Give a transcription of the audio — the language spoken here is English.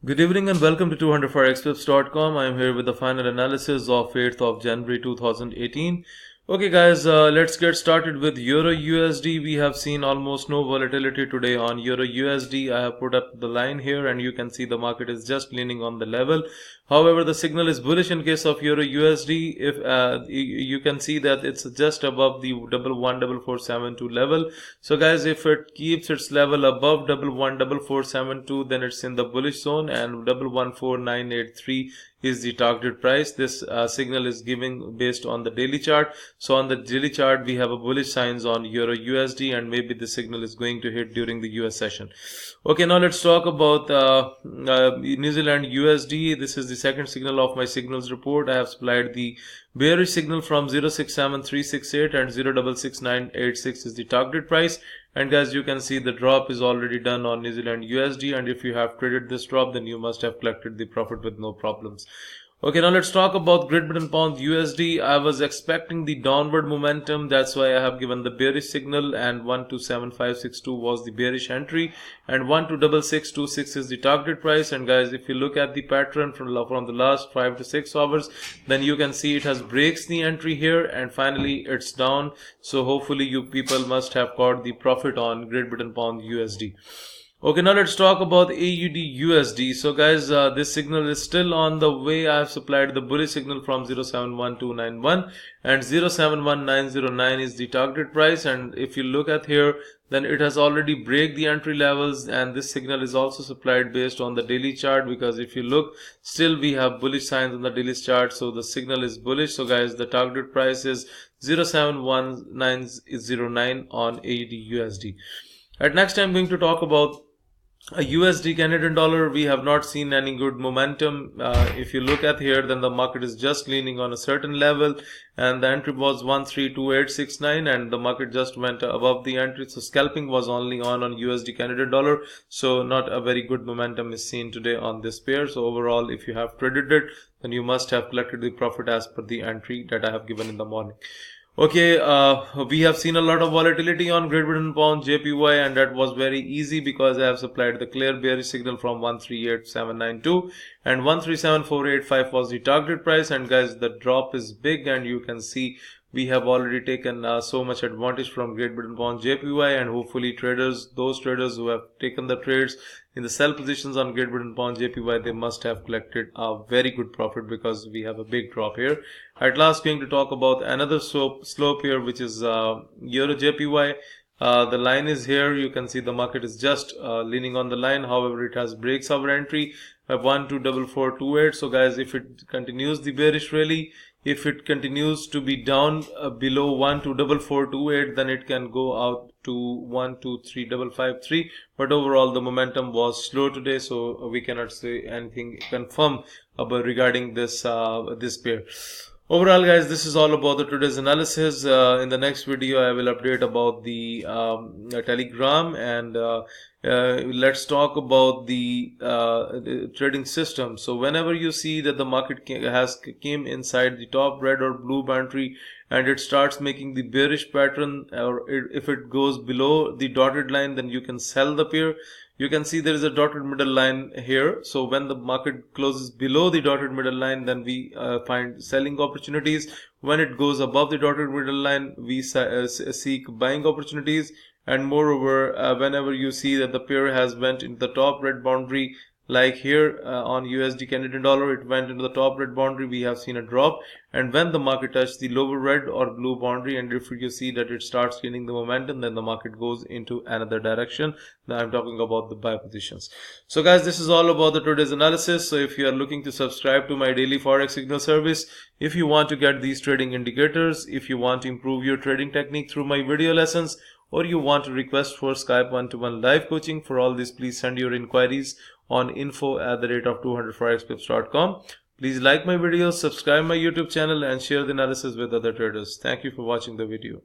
Good evening and welcome to 200forexpips.com. I am here with the final analysis of 8th of January 2018. Okay guys, let's get started with EURUSD. We have seen almost no volatility today on EURUSD. I have put up the line here and you can see the market is just leaning on the level. However, the signal is bullish in case of EURUSD. If you can see that it's just above the 114472 level. So guys, if it keeps its level above 114472, then it's in the bullish zone, and 114983 is the target price. This signal is giving based on the daily chart. So on the daily chart, we have a bullish signs on EURUSD, and maybe the signal is going to hit during the US session. Okay, now let's talk about New Zealand USD. This is the second signal of my signals report. I have supplied the bearish signal from 067368 and 066986 is the target price. And guys, you can see the drop is already done on New Zealand USD, and if you have traded this drop, then you must have collected the profit with no problems. Okay, now let's talk about Great Britain Pound USD. I was expecting the downward momentum. That's why I have given the bearish signal, and 127562 was the bearish entry, and 126626 is the target price. And guys, if you look at the pattern from the last 5 to 6 hours, then you can see it has breaks the entry here, and finally it's down. So hopefully you people must have caught the profit on Great Britain Pound USD. Okay, now let's talk about AUDUSD. So guys, this signal is still on the way. I have supplied the bullish signal from 071291 and 071909 is the target price. And if you look at here, then it has already break the entry levels, and this signal is also supplied based on the daily chart, because if you look, still we have bullish signs on the daily chart. So the signal is bullish. So guys, the target price is 071909 on AUDUSD. At next, I'm going to talk about a USD Canadian dollar. We have not seen any good momentum. If you look at here, then the market is just leaning on a certain level, and the entry was 132869, and the market just went above the entry. So scalping was only on USD Canadian dollar. So not a very good momentum is seen today on this pair. So overall, if you have traded it, then you must have collected the profit as per the entry that I have given in the morning. Okay, we have seen a lot of volatility on Great Britain Pound JPY, and that was very easy because I have supplied the clear bearish signal from 138792 and 137485 was the target price. And guys, the drop is big, and you can see we have already taken so much advantage from Great Britain Pound JPY, and hopefully those traders who have taken the trades in the sell positions on Great Britain Pound JPY, they must have collected a very good profit because we have a big drop here. At last, going to talk about another slope here, which is Euro JPY. The line is here. You can see the market is just leaning on the line. However, it has breaks our entry at 124428. So guys, if it continues the bearish rally, if it continues to be down below 124428, then it can go out to 123553. But overall, the momentum was slow today, so we cannot say anything confirm about regarding this pair. Overall, guys, this is all about the today's analysis. In the next video, I will update about the Telegram, and let's talk about the trading system. So whenever you see that the market came inside the top red or blue boundary and it starts making the bearish pattern, or if it goes below the dotted line, then you can sell the pair. You can see there is a dotted middle line here. So when the market closes below the dotted middle line, then we find selling opportunities. When it goes above the dotted middle line, we seek buying opportunities. And moreover, whenever you see that the pair has went into the top red boundary, like here on USD Canadian dollar, it went into the top red boundary, we have seen a drop. And when the market touched the lower red or blue boundary, and if you see that it starts gaining the momentum, then the market goes into another direction. Now I'm talking about the buy positions. So guys, this is all about the today's analysis. So if you are looking to subscribe to my daily Forex signal service, if you want to get these trading indicators, if you want to improve your trading technique through my video lessons, or you want to request for Skype one-to-one live coaching, for all this, please send your inquiries on info@200forexpips.com. Please like my videos, subscribe my YouTube channel, and share the analysis with other traders. Thank you for watching the video.